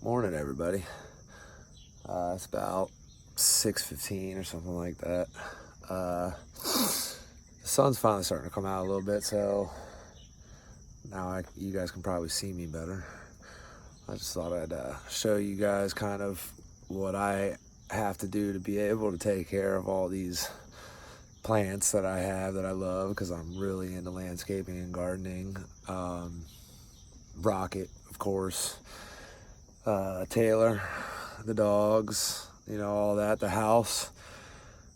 Morning, everybody. It's about 6:15 or something like that. The sun's finally starting to come out a little bit, so now you guys can probably see me better. I just thought I'd show you guys kind of what I have to do to be able to take care of all these plants that I have that I love, because I'm really into landscaping and gardening. Rocket, of course. Taylor, the dogs, all that, the house,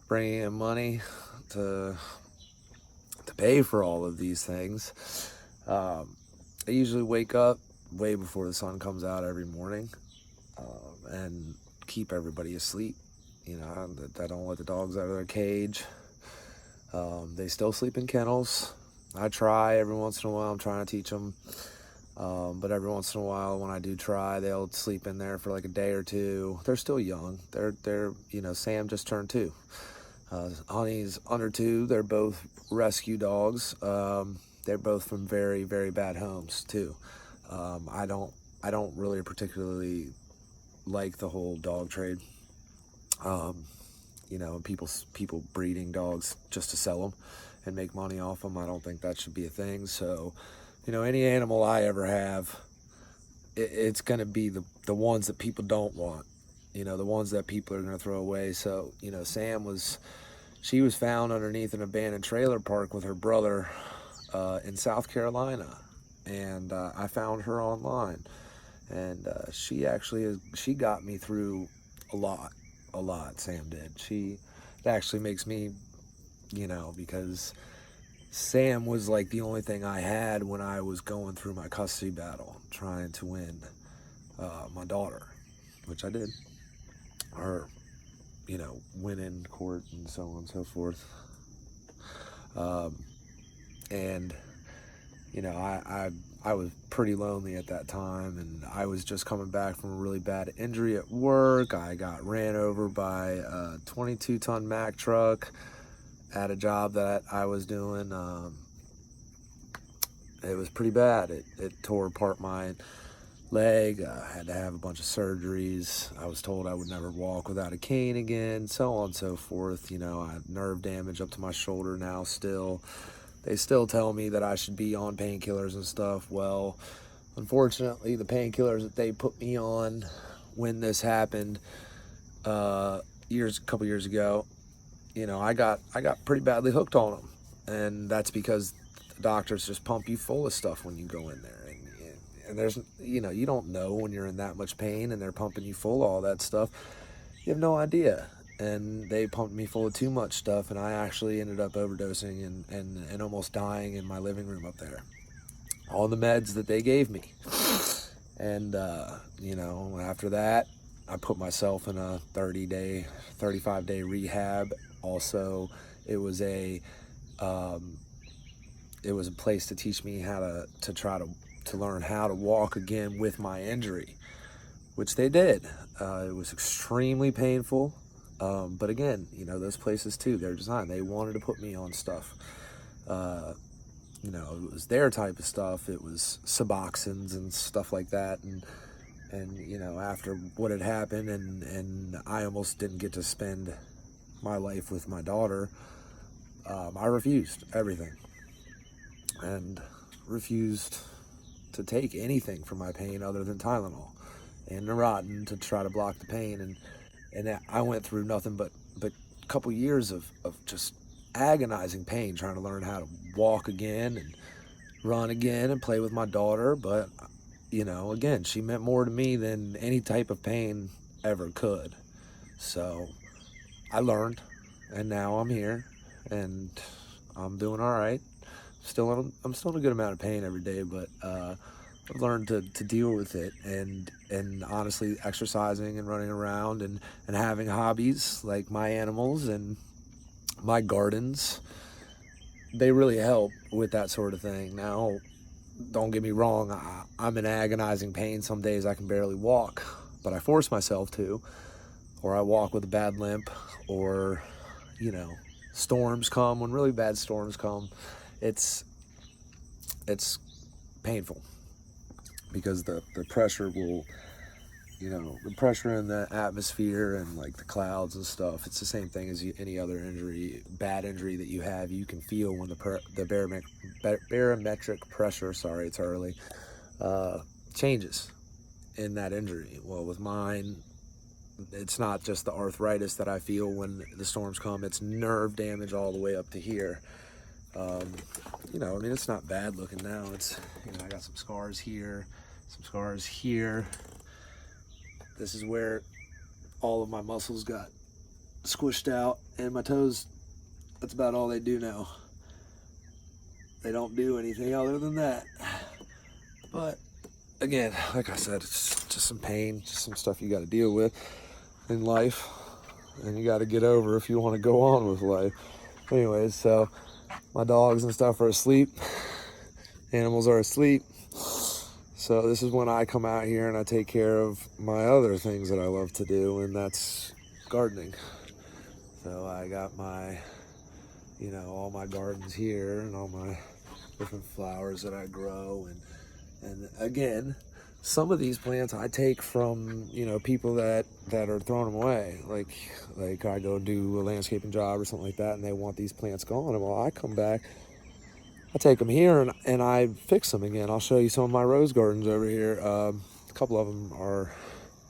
bringing in money to pay for all of these things. I usually wake up way before the sun comes out every morning, and keep everybody asleep. I don't let the dogs out of their cage. They still sleep in kennels. I try every once in a while. I'm trying to teach them. But every once in a while, when I do try, they'll sleep in there for like a day or two. They're still young. They're Sam just turned 2. Honey's under 2. They're both rescue dogs. They're both from very, very bad homes too. I don't really particularly like the whole dog trade. People breeding dogs just to sell them and make money off them. I don't think that should be a thing. So, any animal I ever have, it's going to be the ones that people don't want, the ones that people are going to throw away. So, Sam she was found underneath an abandoned trailer park with her brother in South Carolina. And I found her online. And she got me through a lot, Sam did. It actually makes me, because Sam was like the only thing I had when I was going through my custody battle, trying to win my daughter, which I did, or win in court and so on and so forth. And I was pretty lonely at that time, and I was just coming back from a really bad injury at work. I got ran over by a 22-ton Mack truck at a job that I was doing. It was pretty bad. It tore apart my leg. I had to have a bunch of surgeries. I was told I would never walk without a cane again, so on and so forth. I have nerve damage up to my shoulder now still. They still tell me that I should be on painkillers and stuff. Well, unfortunately, the painkillers that they put me on when this happened a couple years ago, I got pretty badly hooked on them. And that's because the doctors just pump you full of stuff when you go in there. And there's, you don't know when you're in that much pain and they're pumping you full of all that stuff. You have no idea. And they pumped me full of too much stuff, and I actually ended up overdosing and almost dying in my living room up there. All the meds that they gave me. And, after that, I put myself in a 35-day rehab. Also, it was a place to teach me how to try to learn how to walk again with my injury, which they did. It was extremely painful. But again, those places too, they're designed. They wanted to put me on stuff. It was their type of stuff. It was Suboxones and stuff like that. And after what had happened, and I almost didn't get to spend my life with my daughter, I refused everything and refused to take anything for my pain other than Tylenol and Neurontin to try to block the pain. And I went through nothing but a couple years of just agonizing pain, trying to learn how to walk again and run again and play with my daughter. But, again, she meant more to me than any type of pain ever could. So I learned, and now I'm here, and I'm doing all right. I'm still in a good amount of pain every day, but I've learned to deal with it, and honestly, exercising and running around and having hobbies like my animals and my gardens, they really help with that sort of thing. Now, don't get me wrong, I'm in agonizing pain. Some days I can barely walk, but I force myself to, or I walk with a bad limp, or, storms come. When really bad storms come, it's painful, because the pressure will you know, the pressure in the atmosphere and like the clouds and stuff. It's the same thing as any other injury, bad injury that you have. You can feel when the barometric pressure, sorry, it's early, uh, changes in that injury. Well, with mine, it's not just the arthritis that I feel when the storms come. It's nerve damage all the way up to here. Um, you know, I mean, it's not bad looking now. It's, you know, I got some scars here, some scars here. This is where all of my muscles got squished out, and my toes, that's about all they do now. They don't do anything other than that. But again, like I said, it's just some pain, just some stuff you got to deal with in life, and you got to get over if you want to go on with life. Anyways, so my dogs and stuff are asleep. Animals are asleep. So this is when I come out here and I take care of my other things that I love to do, and that's gardening. So I got my, you know, all my gardens here and all my different flowers that I grow. And again, some of these plants I take from, you know, people that are throwing them away. Like I go do a landscaping job or something like that, and they want these plants gone. And well, I come back, I take them here and I fix them again. I'll show you some of my rose gardens over here. A couple of them are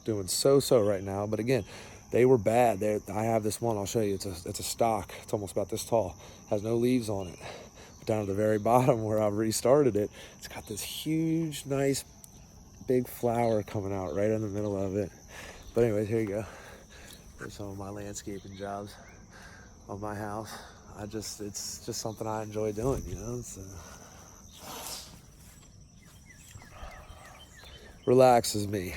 doing so right now, but again, they were bad. I have this one, I'll show you. It's a stock. It's almost about this tall. Has no leaves on it. But down at the very bottom where I've restarted it, it's got this huge, nice, big flower coming out right in the middle of it. But anyways, here you go. There's some of my landscaping jobs on my house. It's just something I enjoy doing, you know. It's, relaxes me.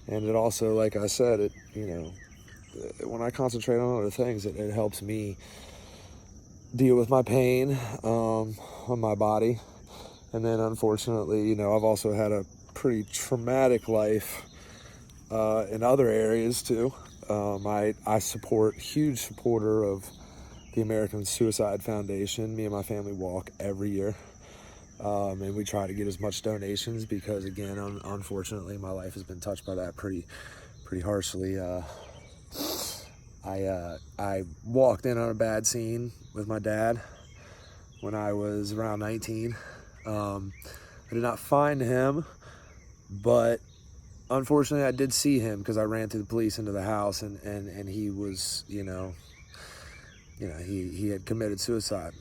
And it also, like I said, it, you know, when I concentrate on other things, it helps me deal with my pain on my body. And then unfortunately, you know, I've also had a pretty traumatic life in other areas too. I support, huge supporter of the American Suicide Foundation. Me and my family walk every year. And we try to get as much donations because, again, unfortunately, my life has been touched by that pretty harshly. I walked in on a bad scene with my dad when I was around 19. I did not find him, but unfortunately, I did see him because I ran through the police into the house, and he was, you know, he had committed suicide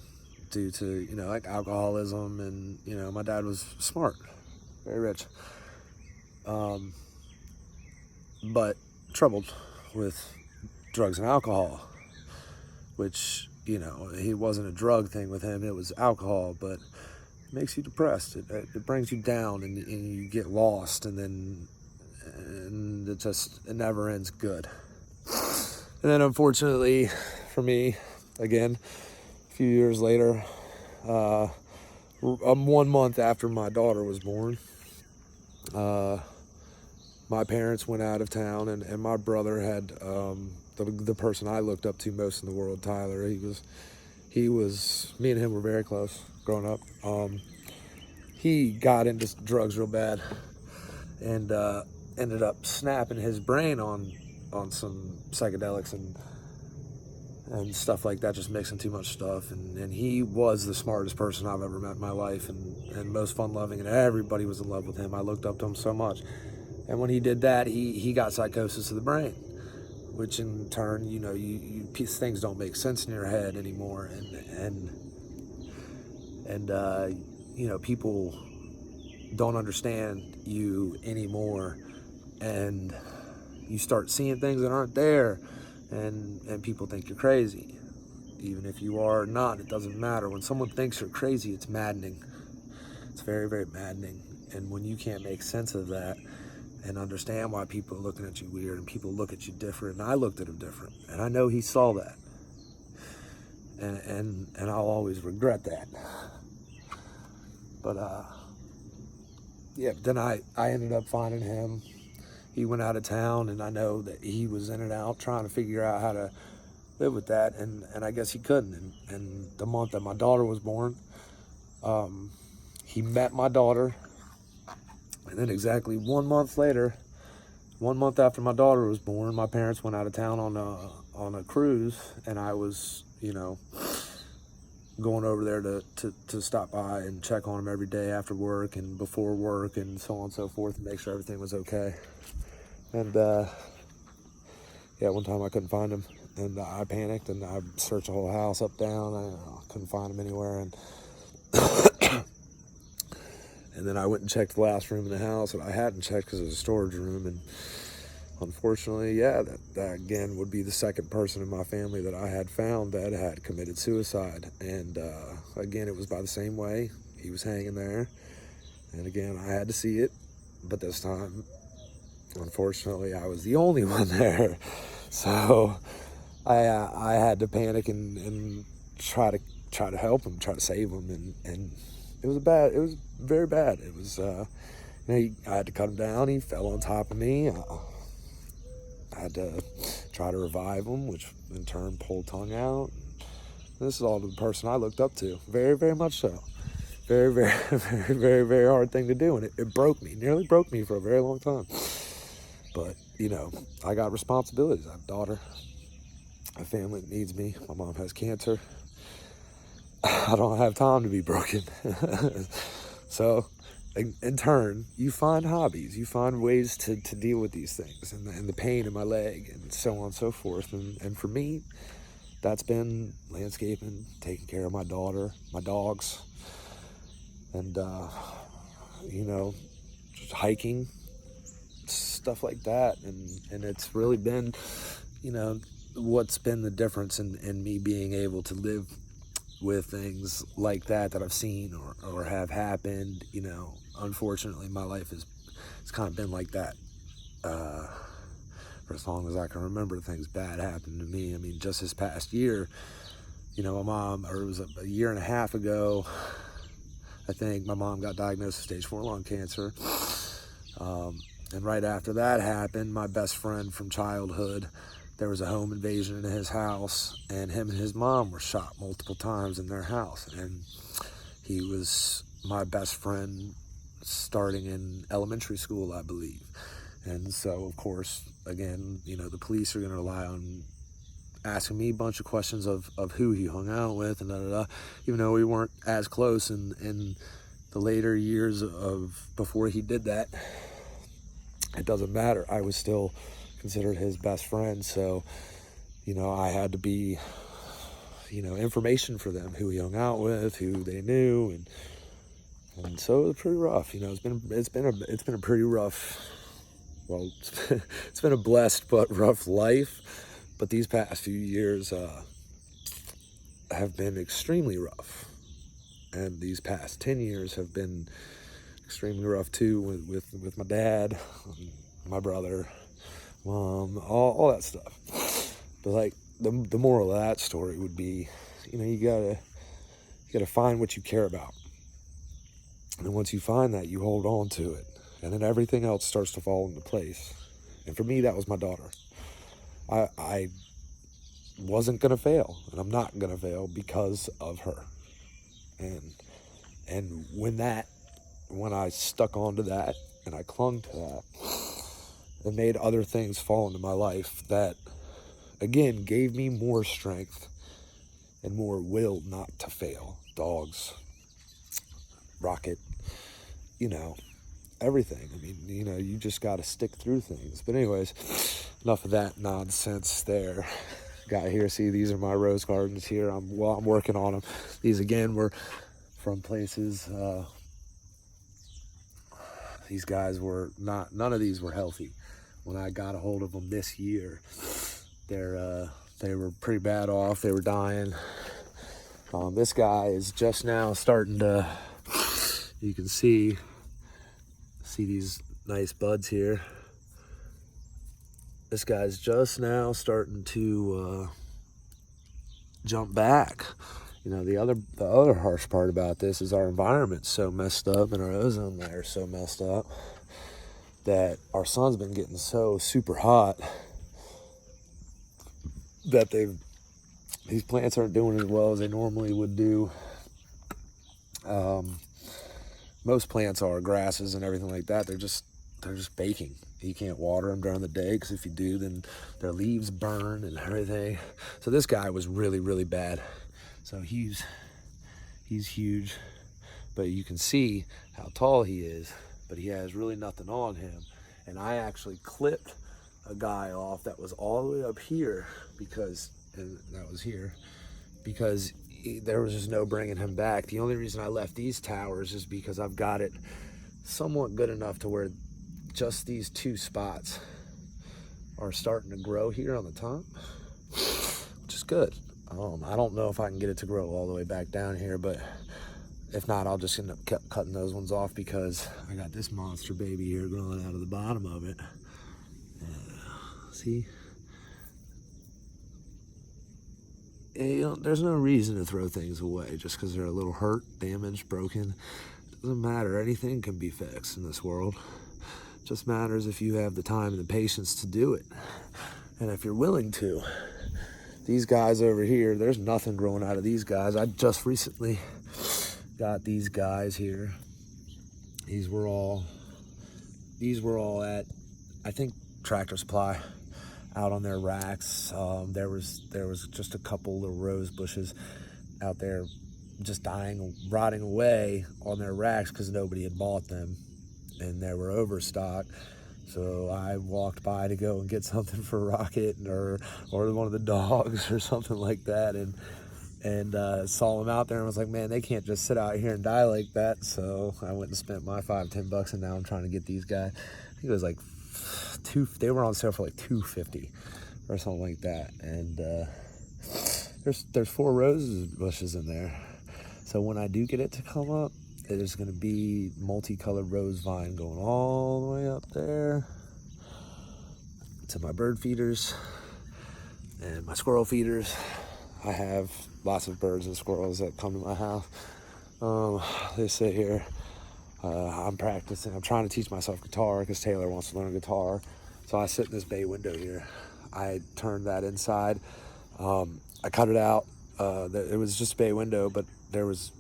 due to, you know, like alcoholism. And, you know, my dad was smart, very rich, but troubled with drugs and alcohol, which, you know, he wasn't a drug thing with him, it was alcohol. But it makes you depressed, it brings you down, and you get lost, and it never ends good. And then unfortunately for me, again, a few years later, 1 month after my daughter was born, my parents went out of town, and my brother had the person I looked up to most in the world, Tyler. He was me and him were very close growing up. He got into drugs real bad, and ended up snapping his brain on some psychedelics and stuff like that, just mixing too much stuff. And he was the smartest person I've ever met in my life, and most fun-loving, and everybody was in love with him. I looked up to him so much. And when he did that, he got psychosis of the brain, which in turn, you know, things don't make sense in your head anymore, and you know, people don't understand you anymore, and you start seeing things that aren't there, and people think you're crazy. Even if you are not, it doesn't matter. When someone thinks you're crazy, it's maddening. It's very maddening. And when you can't make sense of that and understand why people are looking at you weird, and people look at you different, and I looked at him different, and I know he saw that, and I'll always regret that. But yeah, then I ended up finding him. He went out of town, and I know that he was in and out trying to figure out how to live with that, and I guess he couldn't. And the month that my daughter was born, he met my daughter, and then exactly 1 month later, 1 month after my daughter was born, my parents went out of town on a cruise, and I was, going over there to stop by and check on him every day after work and before work and so on and so forth, and make sure everything was okay. And one time I couldn't find him, and I panicked, and I searched the whole house up, down. I couldn't find him anywhere, and and then I went and checked the last room in the house that I hadn't checked because it was a storage room, and unfortunately, that again would be the second person in my family that I had found that had committed suicide. And again, it was by the same way. He was hanging there, and again, I had to see it, but this time, unfortunately, I was the only one there. So I had to panic and try to help him, try to save him, and it was very bad. It was I had to cut him down. He fell on top of me. I had to try to revive him, which in turn pulled tongue out. This is all the person I looked up to, very, very much so. Very, very, very, very, very hard thing to do, and it broke me, nearly broke me for a very long time. But, I got responsibilities. I have a daughter, a family that needs me. My mom has cancer. I don't have time to be broken. So, in turn, you find hobbies. You find ways to deal with these things and the pain in my leg and so on and so forth. And for me, that's been landscaping, taking care of my daughter, my dogs, and, just hiking, stuff like that. And it's really been, what's been the difference in me being able to live with things like that I've seen or have happened. Unfortunately, my life it's kind of been like that for as long as I can remember. Things bad happened to me. I mean, just this past year, my mom, or it was a year and a half ago, I think, my mom got diagnosed with stage 4 lung cancer. And right after that happened, my best friend from childhood, there was a home invasion in his house, and him and his mom were shot multiple times in their house. And he was my best friend starting in elementary school, I believe. And so, of course, again, the police are going to rely on asking me a bunch of questions of who he hung out with and even though we weren't as close in the later years of before he did that. It doesn't matter. I was still considered his best friend, so I had to be information for them, who he hung out with, who they knew, and so it was pretty rough. It's been a pretty rough, well, it's been a blessed but rough life, but these past few years have been extremely rough, and these past 10 years have been extremely rough too, with my dad, my brother, mom, all that stuff. But like the moral of that story would be, you gotta find what you care about, and once you find that, you hold on to it, and then everything else starts to fall into place. And for me, that was my daughter. I wasn't gonna fail, and I'm not gonna fail because of her. And when I stuck onto that and I clung to that, it made other things fall into my life that, again, gave me more strength and more will not to fail. Dogs, Rocket, everything. I mean, you just got to stick through things. But anyways, enough of that nonsense there. Got here, see, these are my rose gardens here. I'm working on them. These, again, were from places, these guys were none of these were healthy when I got a hold of them this year. They were pretty bad off. They were dying. This guy is just now starting to, you can see these nice buds here. This guy's just now starting to jump back. The other harsh part about this is our environment's so messed up, and our ozone layer's so messed up, that our sun's been getting so super hot that these plants aren't doing as well as they normally would do. most plants are, grasses and everything like that, they're just baking. You can't water them during the day, because if you do, then their leaves burn and everything. So this guy was really, really bad. So he's huge, but you can see how tall he is, but he has really nothing on him. And I actually clipped a guy off that was all the way up here, because, and that was here, because there was just no bringing him back. The only reason I left these towers is because I've got it somewhat good enough to where just these two spots are starting to grow here on the top, which is good. I don't know if I can get it to grow all the way back down here, but if not, I'll just end up cutting those ones off, because I got this monster baby here growing out of the bottom of it. See? You know, there's no reason to throw things away just because they're a little hurt, damaged, broken. It doesn't matter. Anything can be fixed in this world. It just matters if you have the time and the patience to do it, and if you're willing to. These guys over here, there's nothing growing out of these guys. I just recently got these guys here. These were all at, I think, Tractor Supply, out on their racks. There was just a couple little rose bushes out there just dying, rotting away on their racks because nobody had bought them, and they were overstocked. So I walked by to go and get something for Rocket or one of the dogs or something like that, and saw them out there and was like, man, they can't just sit out here and die like that. So I went and spent my $5-10, and now I'm trying to get these guys. I think it was like they were on sale for like $250 or something like that. And there's 4 rose bushes in there. So when I do get it to come up, there's going to be multicolored rose vine going all the way up there to my bird feeders and my squirrel feeders. I have lots of birds and squirrels that come to my house. They sit here. I'm practicing. I'm trying to teach myself guitar because Taylor wants to learn guitar. So I sit in this bay window here. I turned that inside. I cut it out. It was just a bay window, but there was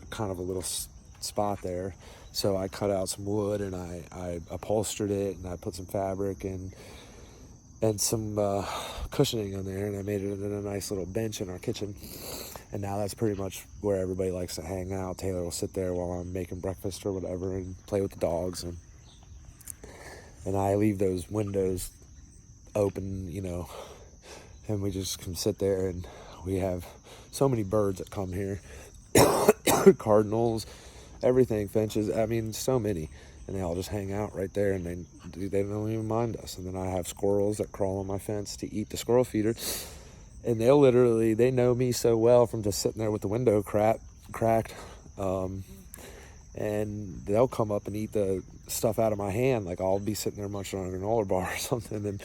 kind of a little spot there. So I cut out some wood and I upholstered it, and I put some fabric and some cushioning on there, and I made it into a nice little bench in our kitchen. And now that's pretty much where everybody likes to hang out. Taylor will sit there while I'm making breakfast or whatever and play with the dogs, and I leave those windows open, you know, and we just can sit there, and we have so many birds that come here. Cardinals, everything, finches, I mean, so many. And they all just hang out right there, and they don't even mind us. And then I have squirrels that crawl on my fence to eat the squirrel feeder. And they know me so well from just sitting there with the window cracked. And they'll come up and eat the stuff out of my hand. Like, I'll be sitting there munching on a granola bar or something, and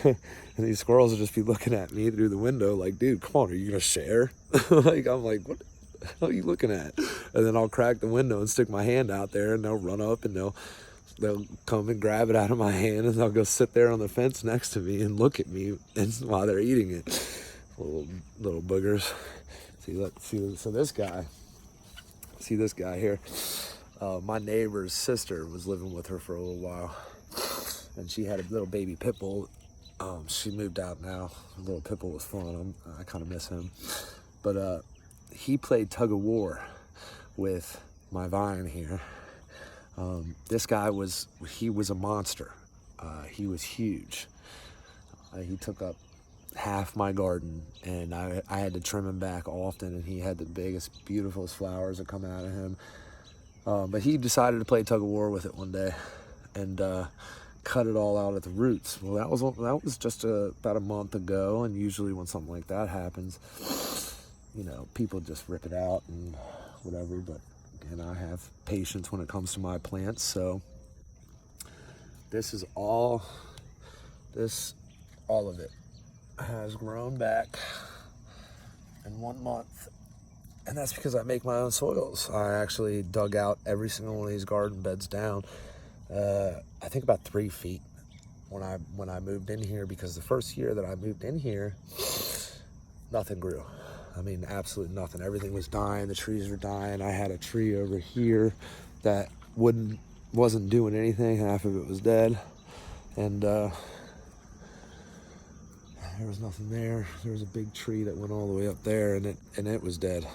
and these squirrels will just be looking at me through the window like, dude, come on, are you gonna share? Like, I'm like, what the hell are you looking at? And then I'll crack the window and stick my hand out there, and they'll run up and they'll come and grab it out of my hand, and they'll go sit there on the fence next to me and look at me while they're eating it. Little boogers. See, so this guy here, my neighbor's sister was living with her for a little while, and she had a little baby pit bull. She moved out now. The little pit bull was fun. I kind of miss him, but he played tug of war with my vine here. This guy was a monster. He was huge. He took up half my garden, and I had to trim him back often, and he had the biggest, beautifulest flowers that come out of him. But he decided to play tug of war with it one day, and cut it all out at the roots. Well, that was just about a month ago, and usually when something like that happens, you know, people just rip it out and whatever. But again, I have patience when it comes to my plants, so all of it has grown back in 1 month. And that's because I make my own soils. I actually dug out every single one of these garden beds down, I think about 3 feet when I moved in here, because the first year that I moved in here, nothing grew. I mean, absolutely nothing. Everything was dying. The trees were dying. I had a tree over here that wasn't doing anything. Half of it was dead, and there was nothing there. There was a big tree that went all the way up there, and it was dead.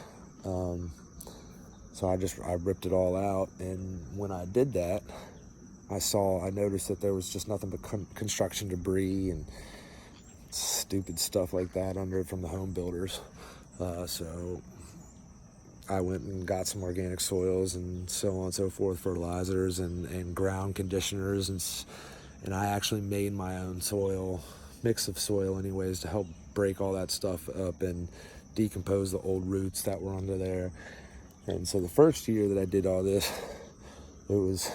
So I ripped it all out, and when I did that, I noticed that there was just nothing but construction debris and stupid stuff like that under it from the home builders. So I went and got some organic soils and so on and so forth, fertilizers and ground conditioners, and I actually made my own mix of soil anyways, to help break all that stuff up and decompose the old roots that were under there. And so the first year that I did all this, it was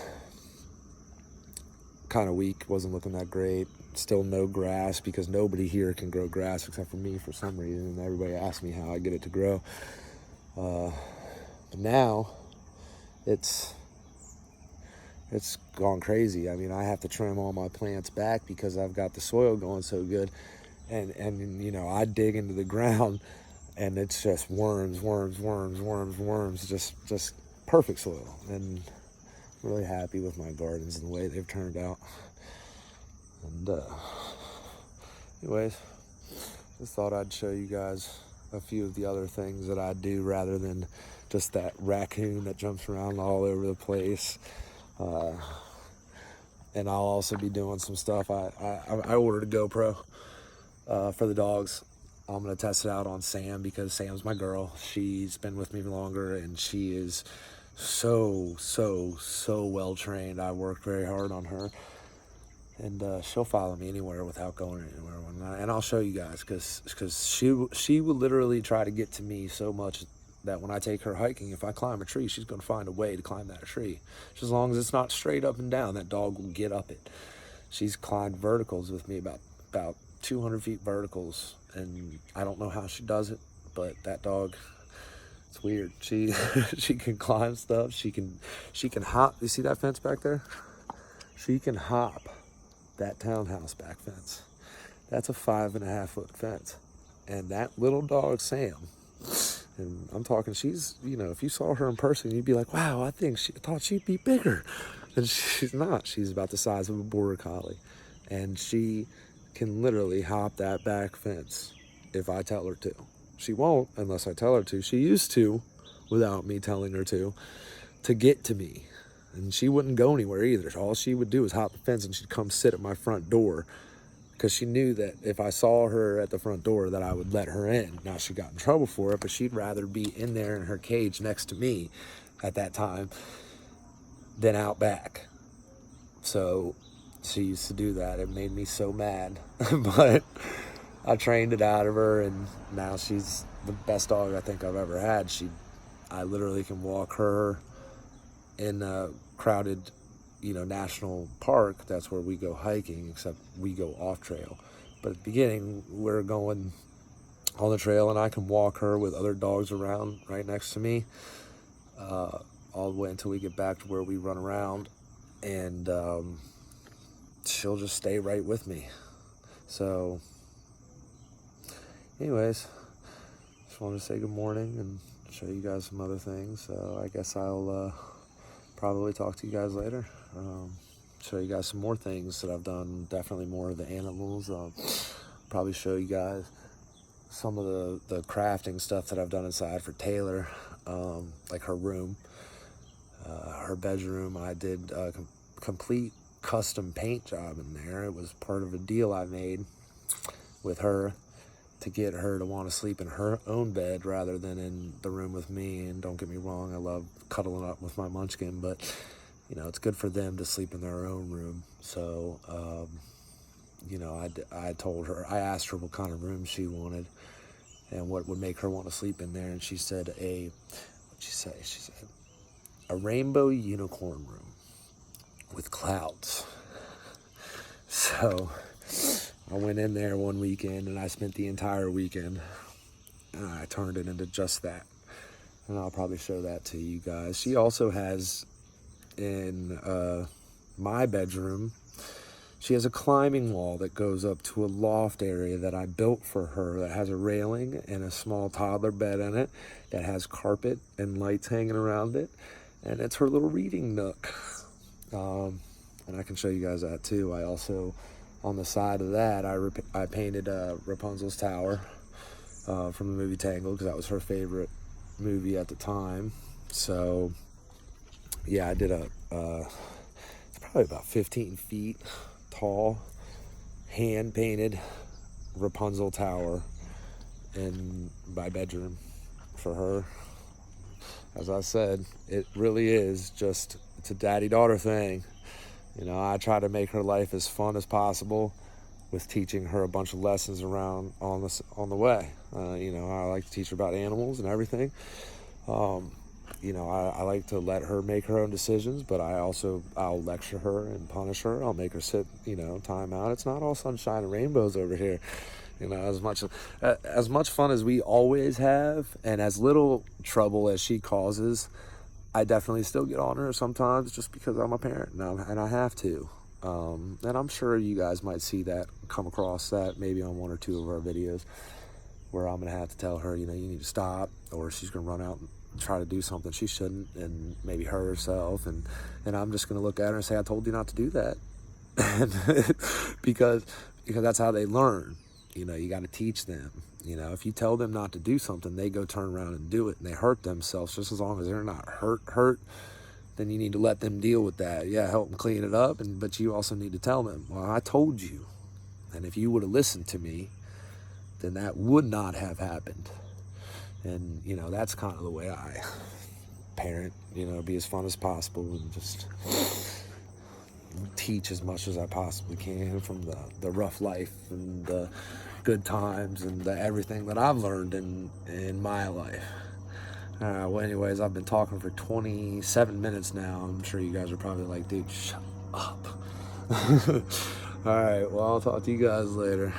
kind of weak, wasn't looking that great. Still no grass, because nobody here can grow grass except for me for some reason. Everybody asks me how I get it to grow. But now it's gone crazy. I mean, I have to trim all my plants back because I've got the soil going so good. And you know, I dig into the ground and it's just worms, just perfect soil. And I'm really happy with my gardens and the way they've turned out. And anyways, just thought I'd show you guys a few of the other things that I do rather than just that raccoon that jumps around all over the place. And I'll also be doing some stuff. I ordered a GoPro for the dogs. I'm gonna test it out on Sam because Sam's my girl. She's been with me longer and she is so well trained. I worked very hard on her, and she'll follow me anywhere without going anywhere. And I'll show you guys, because she will literally try to get to me so much that when I take her hiking, if I climb a tree, she's going to find a way to climb that tree. Just as long as it's not straight up and down, that dog will get up it. She's climbed verticals with me, about 200 feet verticals, and I don't know how she does it, but that dog, it's weird. She can climb stuff. She can hop. You see that fence back there? She can hop that townhouse back fence. That's a 5.5 foot fence, and that little dog Sam, and I'm talking, she's, you know, if you saw her in person, you'd be like, wow, I thought she'd be bigger. And she's not. She's about the size of a border collie, and she can literally hop that back fence if I tell her to. She won't unless I tell her to. She used to, without me telling her to get to me. And she wouldn't go anywhere either. All she would do is hop the fence, and she'd come sit at my front door, because she knew that if I saw her at the front door that I would let her in. Now, she got in trouble for it, but she'd rather be in there in her cage next to me at that time than out back. So she used to do that. It made me so mad. But I trained it out of her, and now she's the best dog I think I've ever had. I literally can walk her in a crowded, you know, national park. That's where we go hiking, except we go off trail. But at the beginning, we're going on the trail, and I can walk her with other dogs around right next to me, all the way until we get back to where we run around, and she'll just stay right with me. So anyways, just wanted to say good morning and show you guys some other things. So I guess I'll probably talk to you guys later. Show you guys some more things that I've done, definitely more of the animals. Probably show you guys some of the crafting stuff that I've done inside for Taylor, like her room, her bedroom. I did a complete custom paint job in there. It was part of a deal I made with her to get her to want to sleep in her own bed rather than in the room with me. And don't get me wrong, I love cuddling up with my munchkin, but you know, it's good for them to sleep in their own room. So, you know, I told her, I asked her what kind of room she wanted and what would make her want to sleep in there. And she said what'd she say? She said, a rainbow unicorn room with clouds. So I went in there one weekend and I spent the entire weekend and I turned it into just that. And I'll probably show that to you guys. She also has in my bedroom, she has a climbing wall that goes up to a loft area that I built for her that has a railing and a small toddler bed in it that has carpet and lights hanging around it. and it's her little reading nook. And I can show you guys that too. I also, on the side of that, I painted Rapunzel's tower from the movie Tangled, because that was her favorite movie at the time. So yeah, I did it's probably about 15 feet tall, hand painted Rapunzel tower in my bedroom for her. As I said, it really is just, it's a daddy-daughter thing. You know, I try to make her life as fun as possible with teaching her a bunch of lessons around on the way. You know, I like to teach her about animals and everything. You know, I like to let her make her own decisions, but I'll lecture her and punish her. I'll make her sit, you know, time out. It's not all sunshine and rainbows over here. You know, as much fun as we always have, and as little trouble as she causes, I definitely still get on her sometimes, just because I'm a parent and I have to. And I'm sure you guys might see that, come across that maybe on one or two of our videos, where I'm gonna have to tell her, you know, you need to stop, or she's gonna run out and try to do something she shouldn't and maybe hurt herself, and I'm just gonna look at her and say, I told you not to do that. And because that's how they learn. You know, you got to teach them. You know, if you tell them not to do something, they go turn around and do it, and they hurt themselves. Just as long as they're not hurt, then you need to let them deal with that. Yeah, help them clean it up, but you also need to tell them, well, I told you, and if you would have listened to me, then that would not have happened. And you know, that's kind of the way I parent. You know, be as fun as possible and just teach as much as I possibly can from the rough life and the good times and the everything that I've learned in my life. Well, anyways, I've been talking for 27 minutes now. I'm sure you guys are probably like, dude, shut up. All right, well, I'll talk to you guys later.